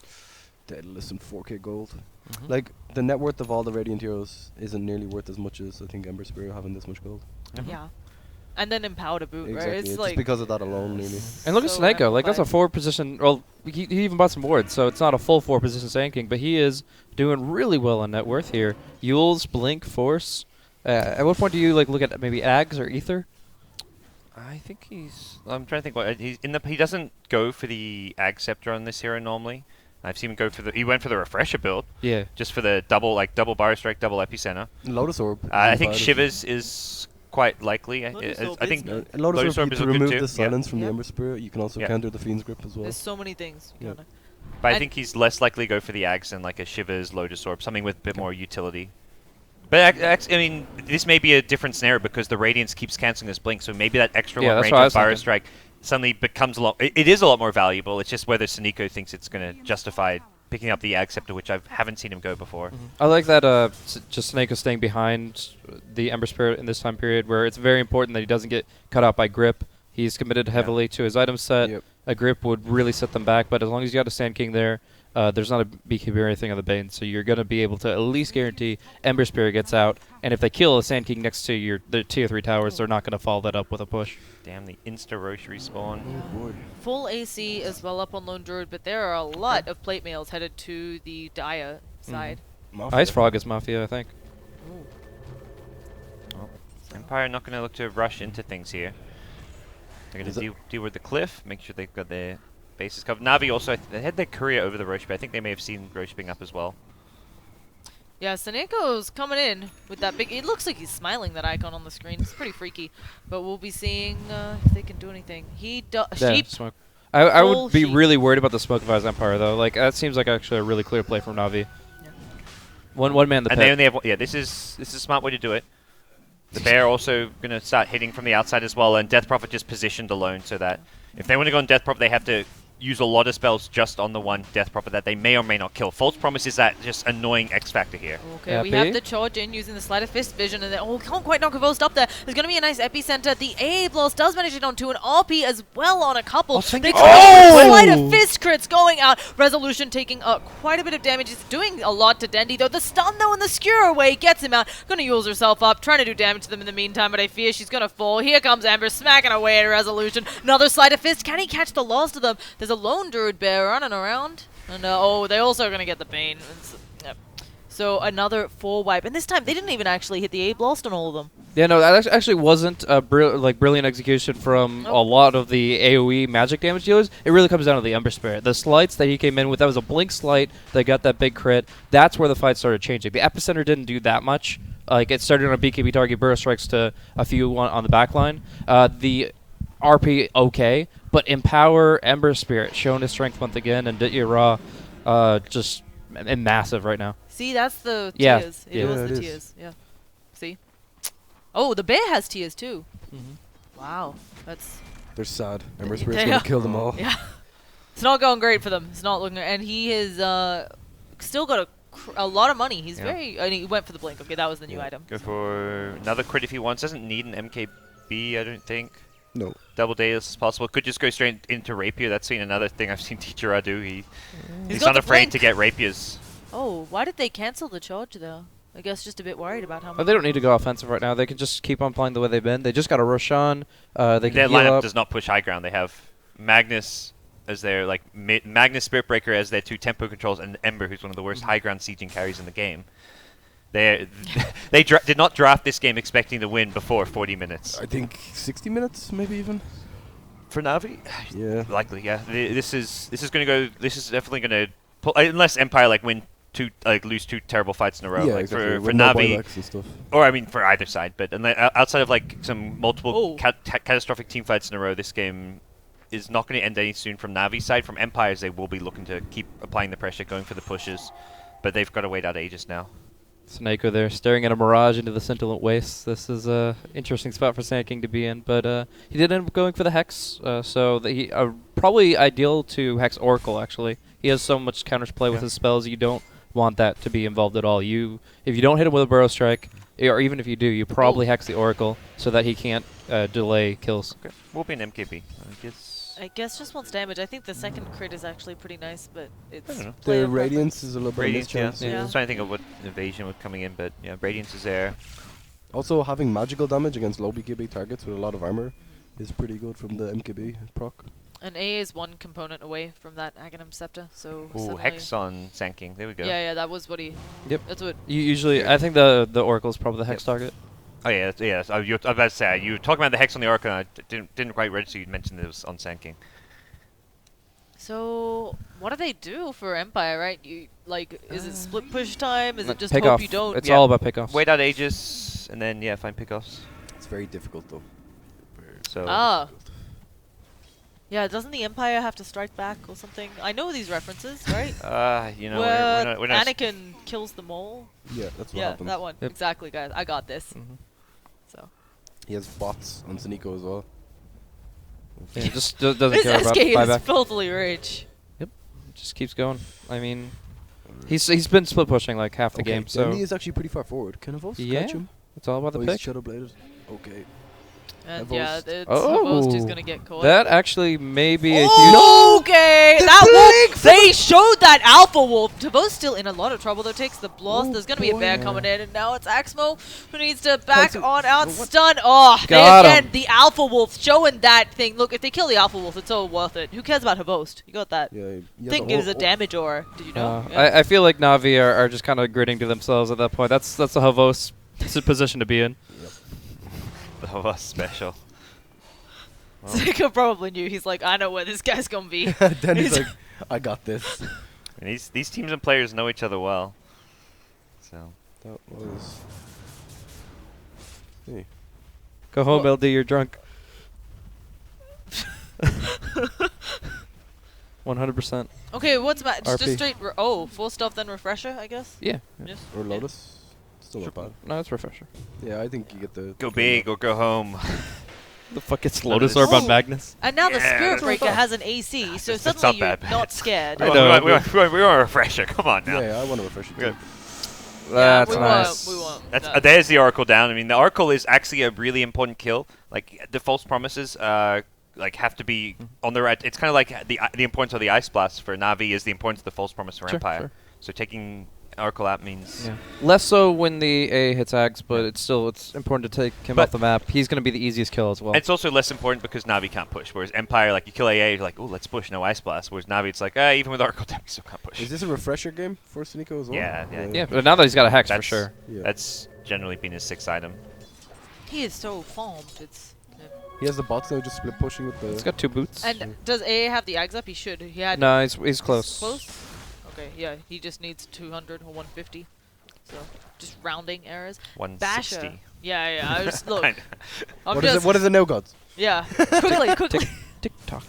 Daedalus and 4k gold. Like, the net worth of all the Radiant heroes isn't nearly worth as much as I think Ember Spirit having this much gold. Yeah. And then Empower to boot, Exactly. right? It's It's like just because of that alone, really. And look at so Sneko. Like, that's a amplified. 4 position. Well, he even bought some wards, so it's not a full 4 position Sand but he is doing really well on net worth here. Yules, Blink, Force. At what point do you like look at maybe Ags or Ether? I think I'm trying to think what he doesn't go for the Ag Scepter on this hero normally. I've seen him go for he went for the Refresher build, Yeah. just for the double Burrow Strike, double Epicenter. Lotus Orb. I think Shivers is quite likely. Lotus Orb I think is Lotus Orb, is to good remove too, the silence from Yeah. the Ember Spirit, you can also Yeah. counter the Fiend's Grip as well. There's so many things. You Yeah. gotta- But I And- think he's less likely to go for the Ags than like a Shivers, Lotus Orb, something with a bit more utility. But I mean, this may be a different scenario because the Radiance keeps cancelling his Blink, so maybe that extra Yeah, long that's range what I of was Burrow thinking. Strike suddenly becomes a lot. It is a lot more valuable. It's just whether Suniko thinks it's going to justify picking up the Ag Scepter, which I haven't seen him go before. I like that just Snake is staying behind the Ember Spirit in this time period where it's very important that he doesn't get cut out by grip. He's committed heavily to his item set. Yep. A grip would really set them back, but as long as you got a Sand King there, there's not a BKB or anything on the Bane, so you're going to be able to at least guarantee Ember Spirit gets out, and if they kill a Sand King next to the tier 3 towers, they're not going to follow that up with a push. Damn, the Insta-Roche respawn. Oh boy. Full AC as well up on Lone Druid, but there are a lot of plate mails headed to the Dia side. Mafia. Ice Frog is Mafia, I think. Empire not going to look to rush into things here. They're going Is to deal with the cliff, make sure they've got their bases covered. Navi also, they had their courier over the Roche, but I think they may have seen Roche being up as well. Yeah, Saneko's coming in with that big... It looks like he's smiling, that icon on the screen. It's pretty freaky. But we'll be seeing if they can do anything. He does... Yeah, Sheep. smoke. I Full would be sheep. really worried about the Smoke Advised Empire, though. Like, that seems like actually a really clear play from Navi. Yeah. One man the And pet. they only have yeah. This is a smart way to do it. The bear also going to start hitting from the outside as well, and Death Prophet just positioned alone so that if they want to go on Death Prophet, they have to use a lot of spells just on the one Death Prophet that they may or may not kill. False Promise is that just annoying X factor here. Okay, we Epi. have the charge in using the Sleight of Fist vision, and then, oh, can't quite knock a Ghost up there. There's going to be a nice epicenter. The AA Blast does manage it on two, and RP as well on a couple. They Sleight of Fist crits going out. Resolution taking quite a bit of damage. He's doing a lot to Dendi, though. The stun, though, and the skewer away gets him out. Going to use herself up, trying to do damage to them in the meantime, but I fear she's going to fall. Here comes Amber, smacking away at Resolution. Another Sleight of Fist. Can he catch the last of them? There's a lone Druid Bear running around. And, oh, they also are going to get the Bane. Yep. So another 4 wipe. And this time, they didn't even actually hit the A Blast on all of them. Yeah, no, that actually wasn't a brilliant execution from Nope. a lot of the AoE magic damage dealers. It really comes down to the Ember Spirit. The slights that he came in with, that was a blink slight that got that big crit. That's where the fight started changing. The Epicenter didn't do that much. Like, it started on a BKB target, burrow strikes to a few on the back line. The RP, okay, but Empower, Ember Spirit, showing his strength once again, and Ditya Ra, just massive right now. See, that's the Yeah, tears. yeah. It was Yeah, the it is. tears. Yeah. See? Oh, the bear has tears too. Mm-hmm. Wow. That's... They're sad. Ember They Spirit's are. gonna kill them all. Yeah. It's not going great for them. It's not looking... And he has still got a lot of money. He's Yeah. very... And he went for the blink. Okay, that was the new item. Go for another crit if he wants. Doesn't need an MKB, I don't think. No. Double Daedalus is possible. Could just go straight into Rapier. That's been another thing I've seen Teacher do. He's got not the afraid blink. to get Rapiers. Oh, why did they cancel the charge though? I guess just a bit worried about how But much... they don't need to go offensive right now. They can just keep on playing the way they've been. They just got a Roshan. They can Their heal lineup up. does not push high ground. They have Magnus as their Magnus Spiritbreaker as their 2 tempo controls, and Ember, who's one of the worst high ground sieging carries in the game. They did not draft this game expecting to win before 40 minutes. I think 60 minutes, maybe even. For Navi, Yeah. likely, yeah. This is going to go. This is definitely going to pull, unless Empire lose 2 terrible fights in a row. Yeah, like exactly. for With no Navi, buybacks and stuff. or I mean for either side. But outside of like some multiple Oh. catastrophic team fights in a row, this game is not going to end any soon from Navi's side. From Empire's, they will be looking to keep applying the pressure, going for the pushes, but they've got to wait out Aegis now. Snako there, staring at a mirage into the scintillant wastes. This is a interesting spot for Sand King to be in, but he did end up going for the Hex, so he probably ideal to Hex Oracle, actually. He has so much counterplay with his spells, you don't want that to be involved at all. If you don't hit him with a Burrow Strike, or even if you do, you probably Hex the Oracle so that he can't delay kills. Okay. Will be an MKB, I guess just wants damage. I think the second crit is actually pretty nice, but it's I don't know. The player Radiance preference. is a little bit Radiance, yeah. mischance. Yeah. I'm trying to think of what Invasion was coming in, but yeah, Radiance is there. Also, having magical damage against low BKB targets with a lot of armor is pretty good from the MKB proc. And AA is one component away from that Aghanim Scepter, so Ooh, suddenly- Hex on Sand King. There we go. Yeah, that was what he. Yep. That's what. Usually, I think the Oracle is probably the Hex Yep. target. Oh yeah, yes. I was about to say you were talking about the Hex on the Oracle, and I didn't quite register. You mentioned it was on Sand King. So what do they do for Empire? Right? You is it split push time? Is it just pick hope off. you don't? It's Yeah. all about pickoffs. Wait out Aegis, and then find pickoffs. It's very difficult though. So Ah. Yeah, doesn't the Empire have to strike back or something? I know these references, right? where we're not Anakin kills them all. Yeah, that's what Yeah, happens. that one. Yep. Exactly, guys. I got this. Mhm. So He has bots on Sneeko as well. Yeah, just doesn't this care about SK is buyback. filthily rich. Just keeps going. I mean, he's been split pushing like half the game, so Dendy is actually pretty far forward. Can Avos Yeah. catch him? it's all about the Oh, he's pick. shadow bladed. Okay. And Havost. yeah, it's Oh. Havost who's gonna get caught. That actually may be a huge. Okay, The that wolf. plague They showed that alpha wolf. Tavo's still in a lot of trouble though. Takes the blast. Oh There's gonna be a bear boy. coming in, and now it's Axmo who needs to back Constant- on out. what? Stun. Oh, Got again, him. the alpha wolf showing that thing. Look, if they kill the alpha wolf, it's all worth it. Who cares about Havost? You got that. Yeah. he has Thing a is a whole- damage aura. Did you know? Yeah. I feel like Navi are just kind of gritting to themselves at that point. That's a Havos position to be in. the Havas special. Well, Sika probably knew. He's like, I know where this guy's gonna be. Dendy's like, I got this. and these teams and players know each other well. So That was. Hey. Go home, Well- LD. You're drunk. 100%. Okay, what's just a RP. straight? Full stuff then refresher, I guess. Yeah. Yes. Or Lotus. Still not bad. No, it's refresher. Yeah, I think you get the. go big or go home. The fuck it's Lotus Lotus Orb on Oh. Magnus? And now the Yeah, Spirit that's what I Breaker thought. has an AC, so That's suddenly not you're bad. not scared. I Come know, on, we want a refresher. Come on now. Yeah, I want to refresh it. Good. That's we nice. Want, we want That's that. there's the Oracle down. I mean, the Oracle is actually a really important kill. Like the false promises, have to be on the right. It's kind of like the importance of the Ice Blast for Navi is the importance of the false promise for Sure, Empire. sure. So taking Oracle out means Yeah. Less so when the A hits Ags, but it's important to take him But- off the map. He's going to be the easiest kill as well. it's also less important because Navi can't push. Whereas Empire, like you kill AA, you're like, oh, let's push, no Ice Blast. Whereas Navi, it's like, even with Oracle, we still can't push. Is this a refresher game for Sneeko as well? Yeah. Yeah, but now that he's got a Hex for That's- sure. Yeah. That's generally been his 6th item. He is so farmed. It's. He has the bots now just split pushing with the. He's got 2 boots. And does AA have the Ags up? He should. He had. No, he's close. Close. Okay, yeah. He just needs 200 or 150. So just rounding errors. 160. Basher. Yeah. I just look. Kind I'm What is just. it? What is it now, gods? Yeah. quickly. Tick tock.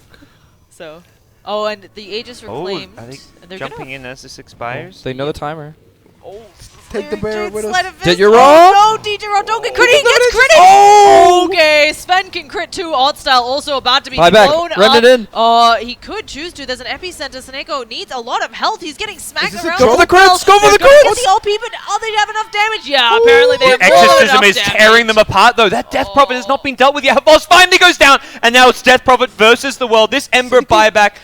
So. Oh, and the Aegis Oh, reclaimed. are they and they're jumping gonna. in as this expires? They know the timer. Oh, Take the bear with us. Did you roll? roll? No, DJ Roll, don't get crit. He gets critted. Oh! Okay, Sven can crit too. Odd style also about to be Buyback. blown Run up. it in. He could choose to. There's an epicenter. Sneko needs a lot of health. He's getting smacked this a around. go for the well. crits, go for They're the gonna crits. Get the OP, but they have enough damage. Yeah, apparently they have The more than Exorcism enough is damage. tearing them apart, though. That Death Prophet has not been dealt with yet. Boss finally goes down, and now it's Death Prophet versus the world. This Ember buyback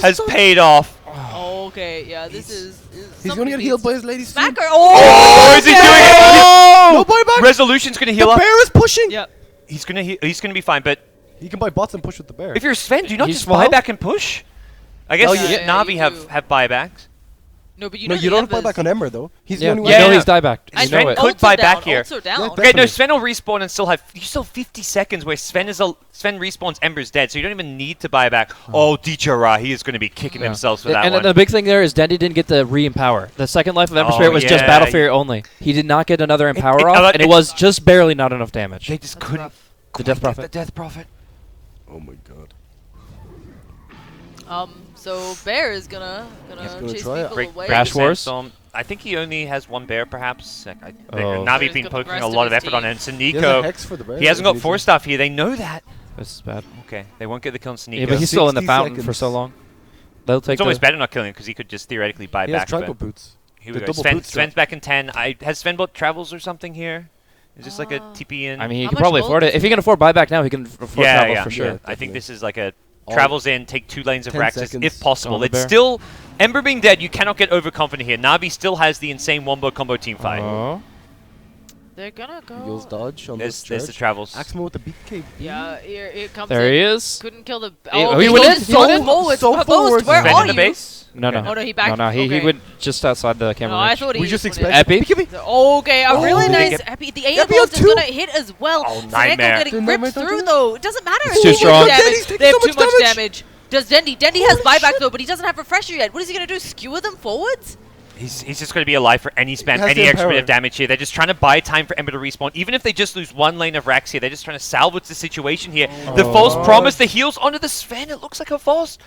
has paid off. Okay, yeah, this is. He's gonna get healed by his lady. Smacker. Oh, is he doing it? No buyback. Resolution's gonna heal The up. bear is pushing. Yep. He's gonna be fine, but He can buy bots and push with the bear. if you're Sven, do you not He's just small. buy back and push? I guess Oh, yeah, Navi you have do. buybacks. No, but you no, know you the don't buy Embers- back on Ember though. He's Yeah, the only one. you know Yeah. he's diebacked. And You know Sven it. could ults buy are down, back here. ults are down. Yeah, Okay, no, Definitely. Sven will respawn and still have. You still have 50 seconds where Sven respawns, Ember's dead, so you don't even need to buy back. Oh, Dichara, he is going to be kicking Yeah. themselves for that and one. the big thing there is Dendy didn't get the re-empower. The second life of Ember Oh, Spirit was just yeah. Battle Fury only. He did not get another empower off, and it it- was just barely not enough damage. They just That's couldn't. rough. The Death quite get Prophet. The Death Prophet. Oh my god. So Bear is gonna gonna chase try it. people Break away. Crash Wars? Sandstorm. I think he only has one bear, perhaps. Oh. Navi He's been got the poking rest a of lot of his effort on it. team. And He has a Sneeko, hex for the bear. he hasn't if got needs force it. stuff here. They know that. This is bad. Okay, they won't get the kill on Sneeko. Yeah, but he's still in the 60 fountain for seconds. so long. They'll take It's almost the better not killing him because he could just theoretically buy He has back. tranquil but boots. here The we go. double bootstrap. Sven's back in 10. Has Sven bought travels or something here? Is this like a TP in? I mean, he How can much probably gold afford it. does If he he can afford buyback now, he can afford travels for sure. Yeah. I think definitely. this is like a All- travels in, take 2 lanes of 10 Raxus seconds if possible. on the It's bear. still Ember being dead. You cannot get overconfident here. Navi still has the insane wombo combo team fight. Oh. They're gonna go. Eagles dodge on There's this the charge. travels. Axmo with the BK. Yeah, here it comes. There in. he is. Couldn't kill the. Oh, he he went went in. so He went in. forward. So Post, forward. where Sven are in the you? base? No, no. Oh no, he backed. No, he okay. went just outside the camera No, I range. thought he We just went in. expect Epi? Okay, a really did they nice get- Epi. The A Epi on is 2? gonna hit as well. Oh, Seneko nightmare. getting Didn't ripped that through matter? though. It doesn't matter. It's too Much strong. damage. Dendy's taking They have so too much much damage. damage. Does Dendy? Dendy has Holy buyback shit. though, but he doesn't have refresher yet. What is he gonna do? Skewer them forwards? He's just going to be alive for any spam, has any the extra bit empower. of damage here. They're just trying to buy time for Ember to respawn. Even if they just lose 1 lane of Rax here, they're just trying to salvage the situation here. The false promise, the heals onto the Sven. It looks like a false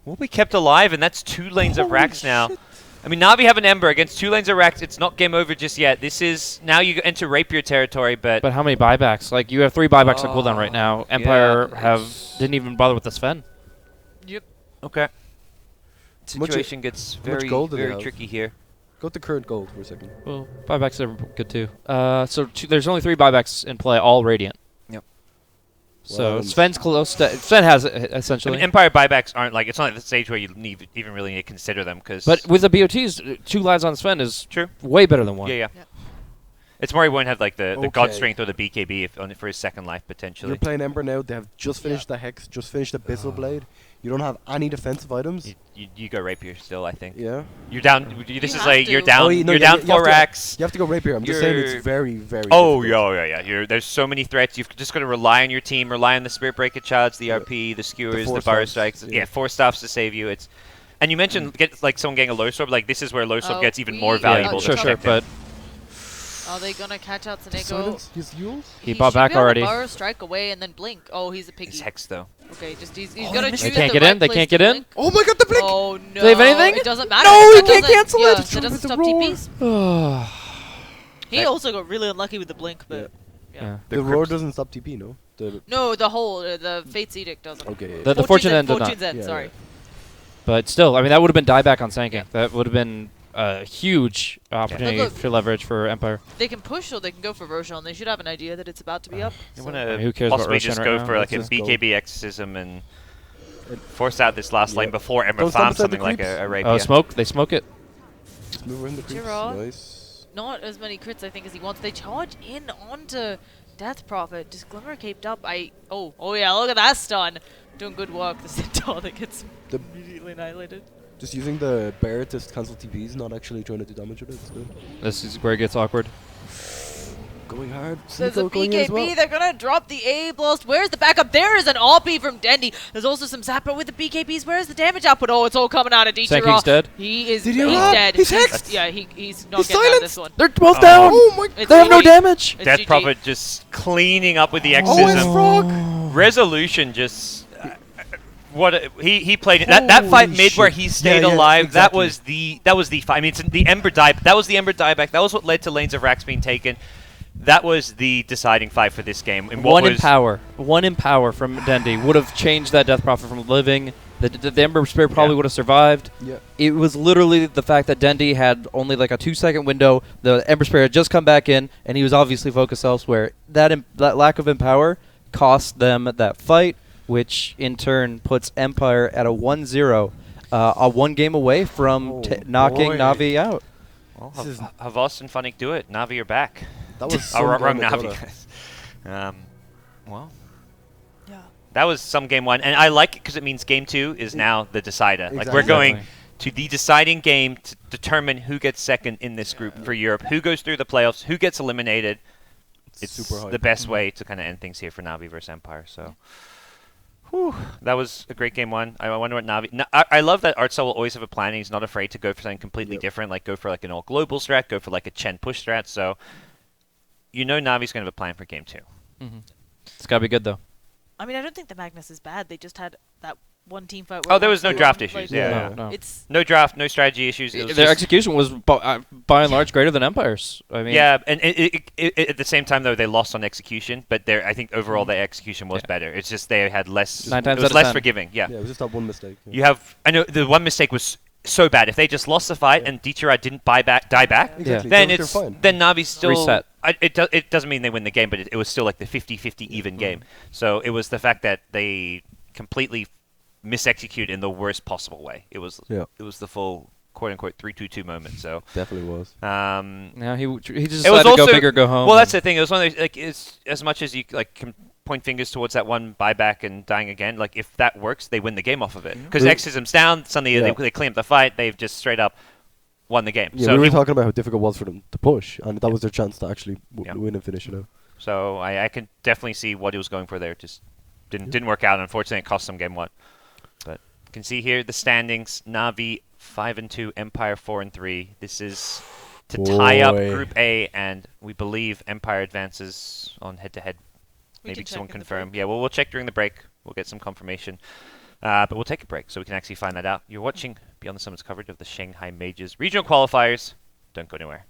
will be kept alive, and that's 2 lanes of Holy Rax now. shit. I mean, Navi have an Ember against 2 lanes of Rax. It's not game over just yet. This is now you enter Rapier territory, but But how many buybacks? Like, you have 3 buybacks on cooldown right now. yeah, Empire it's- didn't even bother with the Sven. Yep. okay. much- Situation gets how much very, gold do they very have? tricky here. Go to current gold for a second. Well, buybacks are good too. There's only 3 buybacks in play, all Radiant. Yep. So Well, Sven's close to. Sven has it, I essentially. mean, Empire buybacks aren't like it's not at the stage where you need, even really need to consider them because. but with the BOTs, 2 lives on Sven is True. way better than 1. Yeah, yeah. Yep. It's more he won't have like the God Okay. Strength or the BKB if only for his second life potentially. You're playing Ember now. They have just finished the Hex, just finished the Abyssal Blade. You don't have any defensive items. You go Rapier still, I think. Yeah. You're down. This You is have like you're to. down. Oh, you know, you're yeah, down you have 4 to- racks. You have to go Rapier. I'm just saying You're- it's very, very. Oh difficult. yeah. There's so many threats. You've just got to rely on your team. Rely on the Spirit Breaker charge, the RP, the skewers, the force Burrow staffs, strikes. yeah. Yeah, 4 staffs to save you. It's. And you mentioned get like someone getting a low sword. Like this is where low sword Oh, gets even we- more Yeah, valuable. to sure, protect but him. Are they gonna catch out The Seneko? silence. His Yules. He bought should back be able to already. Burrow strike away and then blink. Oh, he's a piggy. It's Hex though. Okay, just he's Oh, gonna they choose can't the get in? right They place can't to get in? blink. Oh my God! The blink. Oh no! they have anything? It doesn't matter. No, he That can't doesn't- cancel yeah, it. That doesn't With the stop roar. TPs. He also got really unlucky with the blink, but Yeah. The roar doesn't stop TP, no. no, the Fate's Edict doesn't. Okay. The Fortune End did not. Fortune's End, Yeah, sorry. yeah. But still, I mean, that would have been dieback on Sanking. Yeah. That would have been a huge opportunity Look, for leverage for Empire. They can push or they can go for Roshan. They should have an idea that it's about to be up. You so- want I mean, to who cares about possibly Roshan just right go now? for like a Let's just go. BKB exorcism and force out this last lane Yeah. before Ember Don't stop farms beside the something like creeps. a Rapier. Oh, smoke! They smoke it. Just move around the creeps. Gerard. Nice. Not as many crits, I think, as he wants. They charge in onto Death Prophet. Just Glimmer caped up. Oh yeah, look at that stun. Doing good work. The Centaur that gets The- immediately annihilated. Just using the bear to cancel TPs, not actually trying to do damage with it. It's good. This is where it gets awkward. Going hard. There's a Sneeko going in as BKB. well. They're gonna drop the A blast. Where's the backup? There is an RP from Dendy. There's also some Zapper with the BKBs. Where's the damage output? Oh, it's all coming out of Sanking's Dechira. dead. He is. Did He's you hear that? dead. He's hexed. Yeah, he's not He's getting out of silenced. this one. They're both Oh. down. Oh my It's They have no GG. damage. It's Death GG. Prophet just cleaning up with the Oh, exorcism. it's frog. Resolution just he played it. That fight Holy mid where shit. he stayed Yeah, yeah, alive. exactly. That was the fight. I mean, it's the Ember die. That was the Ember dieback. That was what led to lanes of Rax being taken. That was the deciding fight for this game. In what One was in power from Dendy would have changed that Death Prophet from living. The Ember Spirit probably Yeah. would have survived. Yeah. It was literally the fact that Dendy had only like a 2-second window. The Ember Spirit had just come back in, and he was obviously focused elsewhere. That lack of empower cost them that fight, which in turn puts Empire at a 1-0, a 1 game away from Oh, knocking boy. Navi out. Well, This is- Havas and Funnick do it. Navi are back. That was Oh, some wrong game of Navi. Dota. Well, Yeah. that was some game 1, and I like it because it means game 2 is now the decider. Like we're Exactly. going to the deciding game to determine who gets second in this group for Europe, who goes through the playoffs, who gets eliminated. It's super hype. the best way to kind of end things here for Navi versus Empire. So, whew, that was a great game 1. I wonder what Navi. I love that Artsel will always have a plan. And he's not afraid to go for something completely Yep. different, like go for like an all global strat, go for like a Chen push strat. So, you know Navi's going to have a plan for game 2. It's got to be good, though. I mean, I don't think the Magnus is bad. They just had that one team fight. Oh, there was no one draft won, issues. like, Yeah, No, no. It's no draft, no strategy issues. It was Their just- execution was by and large greater than Empire's. I mean, yeah, and at the same time though they lost on execution, but I think overall their execution was Yeah. better. It's just they had less. 9 times it was out of less 10. forgiving. Yeah. Yeah, it was just that one mistake. Yeah. You have. I know the one mistake was so bad. If they just lost the fight Yeah. and Dieterad didn't die back, Exactly. then they're it's fine. then Navi's still Reset. It doesn't mean they win the game, but it was still like the 50-50 even game. So it was the fact that they completely misexecute in the worst possible way. It was the full quote unquote 3-2-2 moment. So Definitely was. now he just it was decided to also go big or go home. Well, that's the thing. It was one of those, like it's as much as you like can point fingers towards that one buyback and dying again. Like if that works, they win the game off of it because Yeah. Exorcism's down. Suddenly Yeah. they clean up the fight. They've just straight up won the game. Yeah, so we were he- talking about how difficult it was for them to push, and that Yeah. was their chance to actually Yeah. win and finish it out. So I can definitely see what he was going for there. Just didn't work out. Unfortunately, it cost them game one. But you can see here the standings: Navi 5-2, Empire 4-3. This is to tie up Boy. Group A, and we believe Empire advances on head-to-head. We Maybe can check someone in the confirm. break. Yeah, well, we'll check during the break. We'll get some confirmation. But we'll take a break so we can actually find that out. You're watching Beyond the Summits coverage of the Shanghai Majors regional qualifiers. Don't go anywhere.